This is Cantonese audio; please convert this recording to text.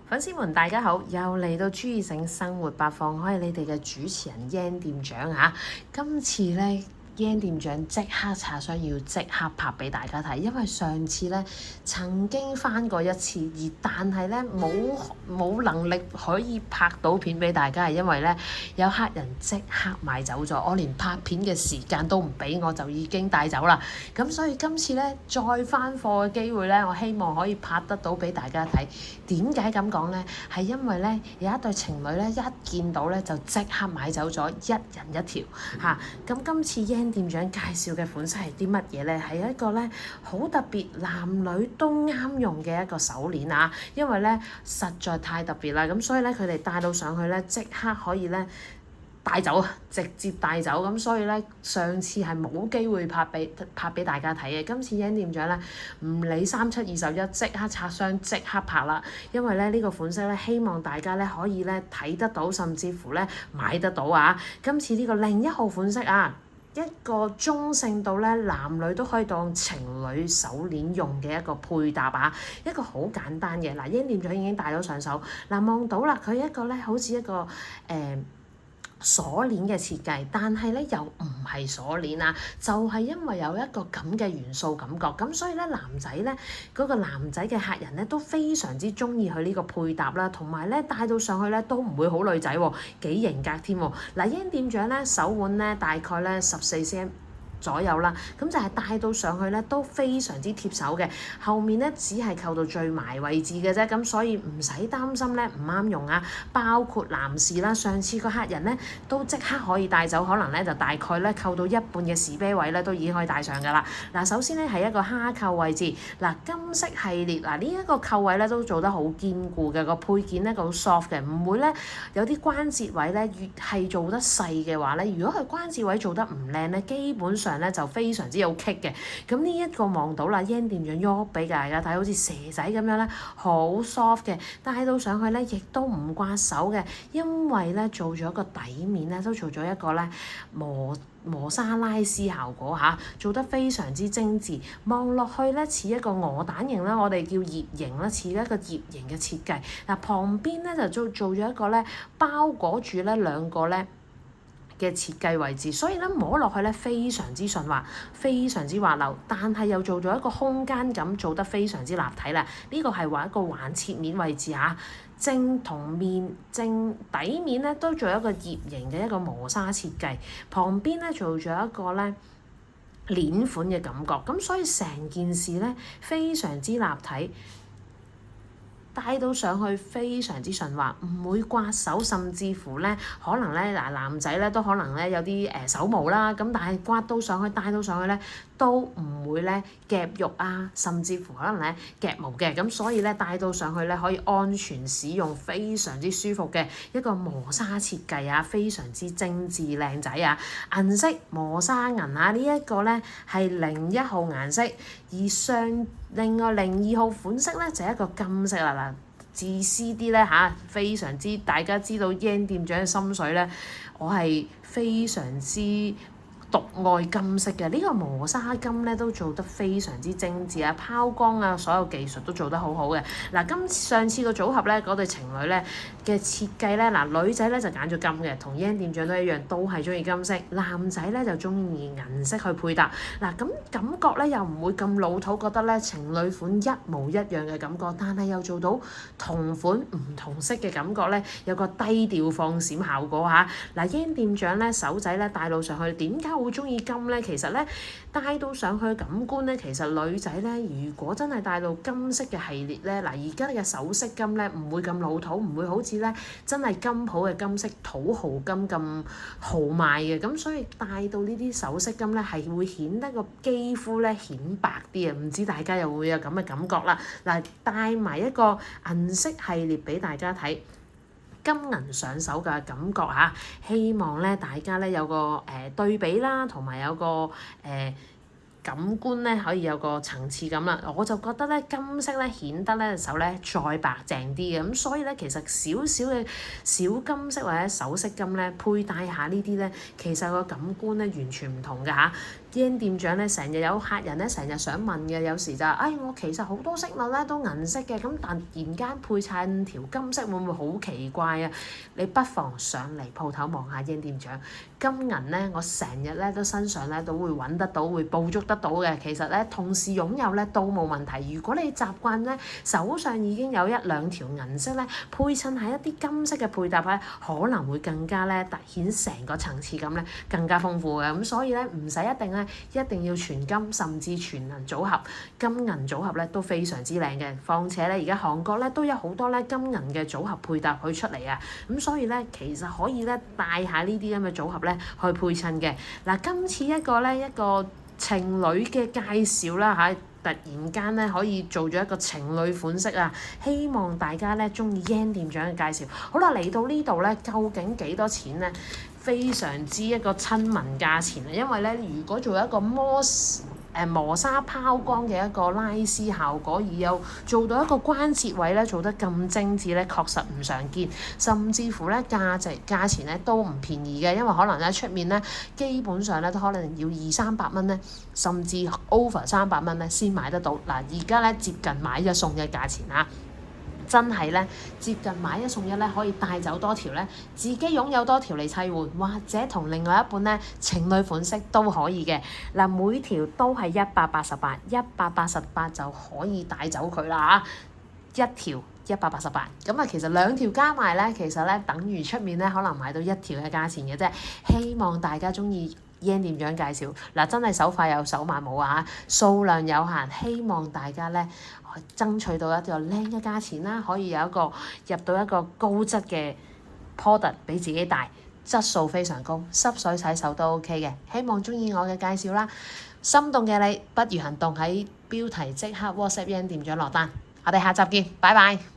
粉絲們大家好，又嚟到朱義盛生活百況，我係你哋嘅主持人 Yan 店長嚇。今次呢Yan 店長即刻查詢要即刻拍俾大家睇，因為上次呢曾經翻過一次，但係呢冇能力可以拍到片俾大家，係因為呢有客人即刻買走咗，我連拍片嘅時間都唔俾，我就已經帶走啦。咁所以今次呢再翻貨嘅機會呢，我希望可以拍得到俾大家睇。點解咁講呢？係因為呢有一對情侶呢，一見到呢就即刻買走咗，一人一條嚇。咁今次店長介紹嘅款式係啲乜嘢呢？係一個呢好特別，男女都啱用嘅一個手鏈啊！因為呢實在太特別啦，咁所以呢，佢哋帶到上去呢，即刻可以呢帶走啊，直接帶走。咁所以呢，上次係冇機會拍俾大家睇嘅。今次Yan店長呢，唔理3721，即刻拆箱即刻拍啦。因為呢個款式呢，希望大家呢可以呢睇得到，甚至乎呢買得到啊！今次呢個另一號款式啊！一個中性到咧，男女都可以當情侶手鏈用嘅一個配搭啊！一個好簡單嘅嗱，Yan店長已經戴咗上手嗱，望到啦，佢一個咧好似一個鎖鏈嘅設計，但係咧又唔係鎖鏈啊，就係因為有一個咁嘅元素感覺，咁所以咧男仔咧嗰個男仔嘅客人咧都非常之中意佢呢個配搭啦，同埋咧戴到上去咧都唔會好女仔喎，幾型格添喎。嗱，Yan店長咧手腕咧大概咧14cm左右啦，咁就係戴到上去咧都非常之貼手嘅，後面咧只係扣到最埋位置嘅啫，咁所以唔使擔心咧唔啱用啊。包括男士啦，上次個客人咧都即刻可以帶走，可能咧就大概咧扣到一半嘅士啤位咧都已經可以戴上㗎啦。嗱，首先咧係一個蝦扣位置，嗱金色系列嗱呢一個扣位咧都做得好堅固嘅，個配件咧好 soft 嘅，唔會咧有啲關節位咧越係做得細嘅話咧，如果佢關節位做得唔靚咧，基本上咧就非常之有棘嘅。咁呢一個望到啦，Yan店長喐俾大家睇，好似蛇仔咁樣咧，好 soft 嘅，戴到上去咧亦都唔刮手嘅，因為咧做咗個底面咧都做咗一個咧磨砂拉絲效果嚇，做得非常之精緻，望落去咧似一個鵝蛋型啦，我哋叫葉形啦，似一個葉形嘅設計。嗱，旁邊咧就做咗一個咧包裹住咧兩個咧嘅設計位置，所以咧摸落去咧非常之順滑，非常之滑溜，但係又做咗一個空間感，做得非常之立體啦。呢個係話一個橫切面位置嚇，正底面咧都做一個葉形嘅一個磨砂設計，旁邊咧做咗一個咧鏈款嘅感覺，咁所以成件事咧非常之立體。戴到上去非常之順滑，唔會刮手，甚至乎咧可能咧男仔咧都可能咧有啲手毛啦，咁但係刮到上去戴到上去咧都唔會咧夾肉啊，甚至乎可能咧夾毛嘅，咁所以咧戴到上去咧可以安全使用，非常之舒服嘅一個磨砂設計啊，非常之精緻靚仔啊！銀色磨砂銀啊，呢一個咧係01號顏色，而另外02號款式咧就係一個金色啦。自私啲咧嚇，非常之大家知道Yan店長嘅心水咧，我係非常之獨愛金色嘅，呢個磨砂金咧都做得非常之精緻啊，拋光啊，所有技術都做得好好嘅。嗱，上次個組合咧，嗰對情侶咧嘅設計咧，女仔咧就揀咗金嘅，同Yan店長都一樣，都係中意金色。男仔咧就中意銀色去配搭。咁感覺咧又唔會咁老土，覺得咧情侶款一模一樣嘅感覺，但係又做到同款唔同色嘅感覺咧，有個低調放閃效果嚇。Yan店長咧手仔咧戴到上去，點解好中意金咧？其實咧戴到上去感官咧，其實女仔咧如果真係戴到金色嘅系列咧，而家嘅首飾金咧唔會咁老土，唔會好似咧真係金鋪嘅金色土豪金咁豪邁嘅，咁所以戴到呢啲首飾金咧係會顯得個肌膚咧顯白啲啊！唔知大家又會有咁嘅感覺啦。戴埋一個銀色系列俾大家睇。金銀上手嘅感覺嚇，希望咧大家咧有個對比啦，同埋有個感官咧可以有個層次感啦。我就覺得咧金色咧顯得咧手咧再白淨啲嘅，咁所以咧其實少少嘅小金色或者首飾金咧配戴下呢啲咧，其實個感官咧完全唔同嘅嚇。Yen 店長咧，成日有客人咧，成日想問嘅，有時就係，我其實好多飾物咧都銀色嘅，咁突然間配襯條金色會唔會好奇怪啊？你不妨上嚟鋪頭望下 Yen 店長。金銀咧，我成日咧都身上咧都會揾得到，會捕捉得到嘅。其實咧，同時擁有咧都冇問題。如果你習慣咧手上已經有一兩條銀色咧，配襯係一啲金色嘅配搭咧，可能會更加咧凸顯成個層次感咧更加豐富嘅。咁所以咧唔使一定要全金，甚至全銀組合，金銀組合咧都非常之靚嘅。況且咧而家韓國咧都有好多咧金銀嘅組合配搭去出嚟啊。咁所以咧其實可以咧帶下呢啲咁嘅組合咧去配襯嘅。嗱，今次一個情侶嘅介紹啦嚇，突然間咧可以做咗一個情侶款式啊，希望大家咧中意 Yen 店長嘅介紹。好啦，嚟到呢度咧，究竟幾多錢咧？非常之一個親民價錢啊，因為咧如果做一個磨砂拋光嘅一個拉絲效果，而又做到一個關節位咧做得咁精緻咧，確實唔常見，甚至乎咧價錢咧都唔便宜嘅，因為可能咧出面咧基本上咧都可能要200-300蚊咧，甚至 over 300蚊咧先買得到。嗱，而家咧接近買一送一價錢啊！真係咧，接近買一送一咧，可以帶走多條咧，自己擁有多條嚟砌換，或者同另外一半咧情侶款式都可以嘅。嗱，每條都係188就可以帶走佢啦嚇，一條188。咁啊，其實兩條加埋咧，其實咧等於出面咧可能買到一條嘅價錢嘅啫。希望大家中意Yen 店長介紹，嗱，真係手快有手慢冇啊，數量有限，希望大家咧爭取到一個靚嘅價錢啦，可以有一個入到一個高質嘅 product 俾自己帶，質素非常高，濕水洗手都 OK 嘅。希望中意我嘅介紹啦，心動嘅你不如行動，喺標題即刻 WhatsApp Yen 店長落單。我哋下集見，拜拜。